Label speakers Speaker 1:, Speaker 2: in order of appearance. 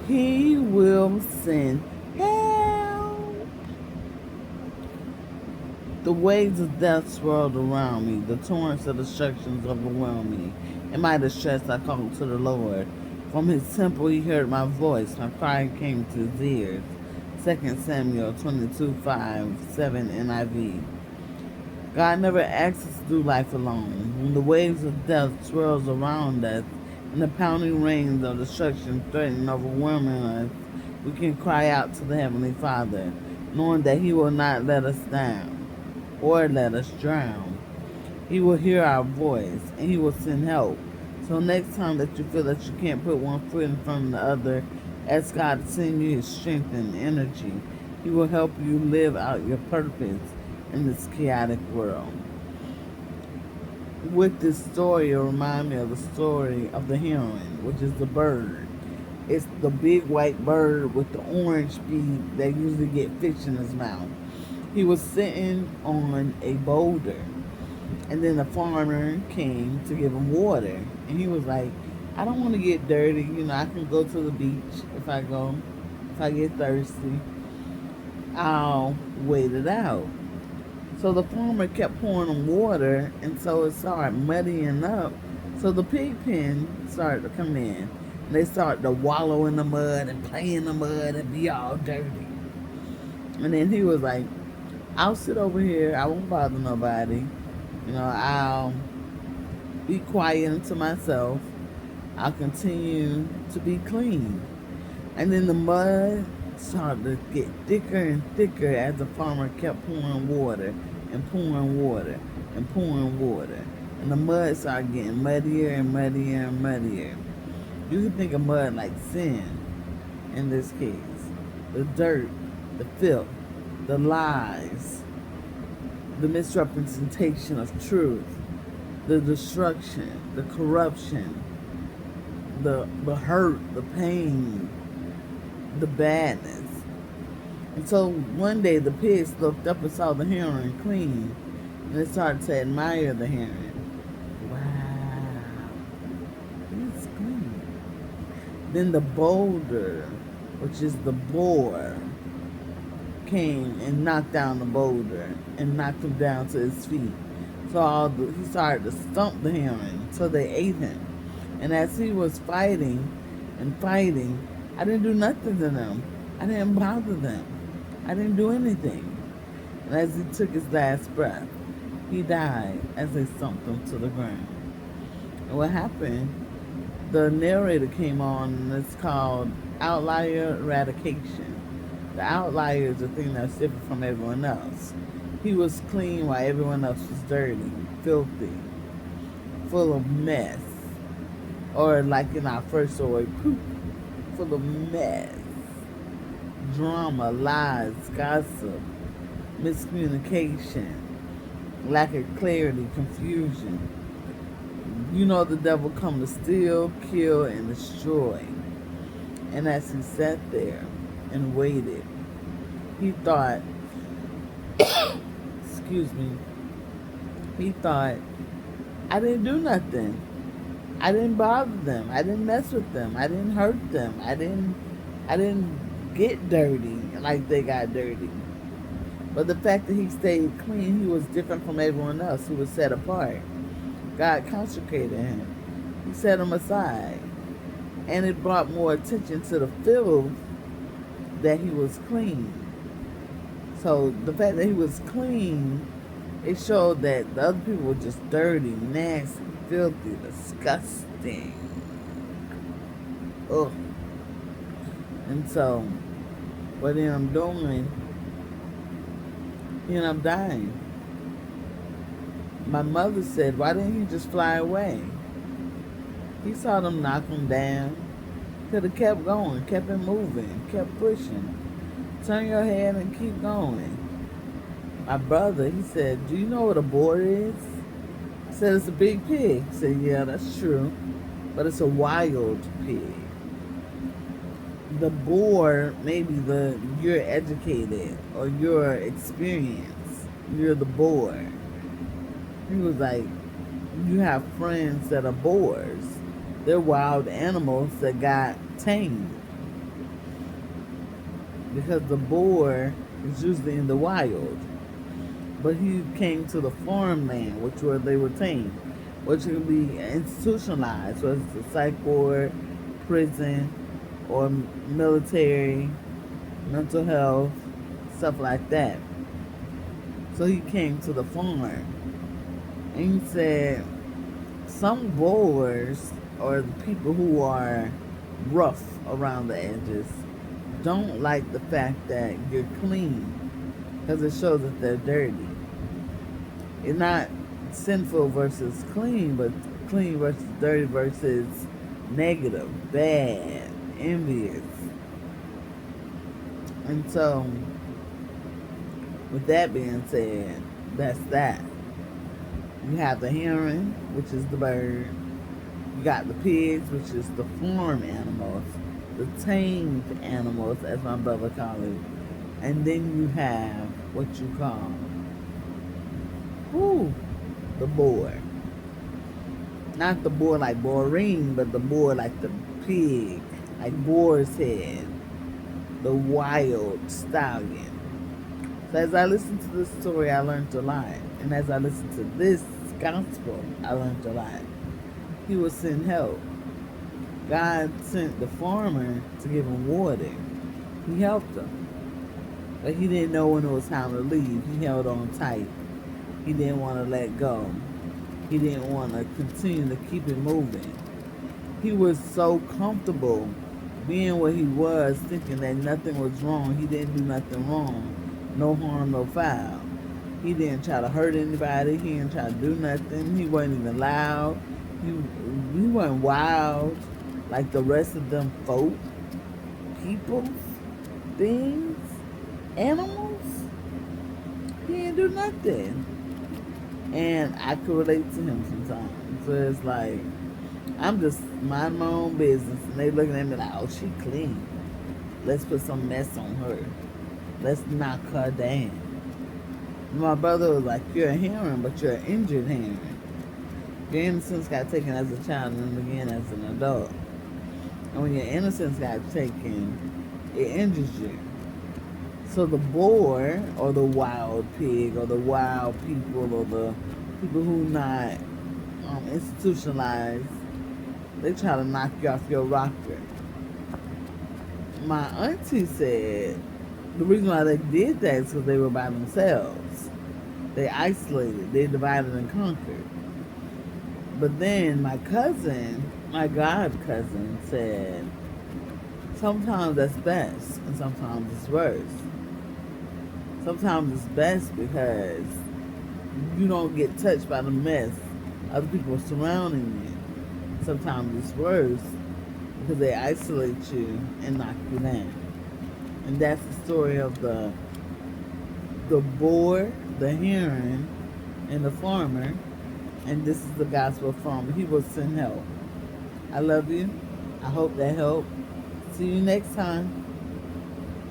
Speaker 1: He will send help. The waves of death swirled around me. The torrents of destructions overwhelmed me. In my distress, I called to the Lord. From his temple, he heard my voice. My cry came to his ears. 2 Samuel 22:5-7 NIV. God never asks us to do life alone. When the waves of death swirls around us and the pounding rains of destruction threaten overwhelming us, we can cry out to the Heavenly Father, knowing that He will not let us down or let us drown. He will hear our voice and He will send help. So next time that you feel that you can't put one foot in front of the other, ask God to send you His strength and energy. He will help you live out your purpose in this chaotic world. With this story, it reminds me of the story of the heron, which is the bird. It's the big white bird with the orange beak that usually get fish in his mouth. He was sitting on a boulder, and then the farmer came to give him water, and he was like, "I don't want to get dirty. I can go to the beach if I get thirsty. I'll wait it out." So the farmer kept pouring him water, and so it started muddying up. So the pig pen started to come in. And they started to wallow in the mud and play in the mud and be all dirty. And then he was like, "I'll sit over here. I won't bother nobody. I'll be quiet to myself. I'll continue to be clean." And then the mud started to get thicker and thicker as the farmer kept pouring water and pouring water and pouring water. And the mud started getting muddier and muddier and muddier. You can think of mud like sin in this case. The dirt, the filth, the lies, the misrepresentation of truth, the destruction, the corruption, the hurt, the pain, the badness. And so one day the pigs looked up and saw the heron clean, and they started to admire the heron. Wow, he's clean. Then the boulder, which is the boar, came and knocked down the boulder and knocked him down to his feet. So he started to stump the heron, so they ate him. And as he was fighting and fighting, I didn't do nothing to them. I didn't bother them. I didn't do anything. And as he took his last breath, he died as they thumped him to the ground. And what happened, the narrator came on, and it's called outlier eradication. The outlier is the thing that's different from everyone else. He was clean while everyone else was dirty, filthy, full of mess. Or like in our first story, poop, full of mess. Drama, lies, gossip, miscommunication, lack of clarity, confusion. The devil come to steal, kill, and destroy. And as he sat there and waited, he thought, excuse me, he thought, I didn't do nothing. I didn't bother them. I didn't mess with them. I didn't hurt them. I didn't get dirty like they got dirty. But the fact that he stayed clean, he was different from everyone else who was set apart. God consecrated him. He set him aside. And it brought more attention to the filth that he was clean. So the fact that he was clean, it showed that the other people were just dirty, nasty, filthy, disgusting. Ugh. And so, what ended up doing, he ended up dying. My mother said, "Why didn't he just fly away?" He saw them knock him down. Could have kept going, kept it moving, kept pushing. Turn your head and keep going. My brother, he said, "Do you know what a boar is?" I said, "It's a big pig." He said, "Yeah, that's true. But it's a wild pig." The boar, maybe you're educated or you're experienced. You're the boar. He was like, you have friends that are boars. They're wild animals that got tamed. because the boar is usually in the wild. But he came to the farmland, which where they were tamed, which can be institutionalized, whether it's a psych ward, prison, or military, mental health, stuff like that. So he came to the farm, and he said, some boars, or the people who are rough around the edges, don't like the fact that you're clean, because it shows that they're dirty. It's not sinful versus clean, but clean versus dirty versus negative, bad, envious. And so, with that being said, that's that. You have the heron, which is the bird. You got the pigs, which is the farm animals, the tamed animals, as my brother calls it. And then you have what you call, the boar. Not the boar like boring, but the boar like the pig, like boar's head, the wild stallion. So as I listened to this story, I learned a lot. And as I listened to this gospel, I learned a lot. He would send help. God sent the farmer to give him water. He helped him. But he didn't know when it was time to leave. He held on tight. He didn't want to let go. He didn't want to continue to keep it moving. He was so comfortable being where he was, thinking that nothing was wrong. He didn't do nothing wrong. No harm, no foul. He didn't try to hurt anybody. He didn't try to do nothing. He wasn't even loud. He wasn't wild like the rest of them folk, people, things, animals. He didn't do nothing. And I could relate to him sometimes. So it's like, I'm just minding my own business, and they looking at me like, oh, she clean. Let's put some mess on her. Let's knock her down. My brother was like, you're a heron, but you're an injured heron. Your innocence got taken as a child and then again as an adult. And when your innocence got taken, it injures you. So the boar, or the wild pig, or the wild people, or the people who not institutionalized, they try to knock you off your rocker. My auntie said the reason why they did that is because they were by themselves. They isolated, they divided and conquered. But then my cousin, my god cousin, said sometimes that's best and sometimes it's worse. Sometimes it's best because you don't get touched by the mess other people surrounding you. Sometimes it's worse because they isolate you and knock you down. And that's the story of the boar, the heron, and the farmer. And this is the gospel farmer. He will send help. I love you. I hope that helped. See you next time.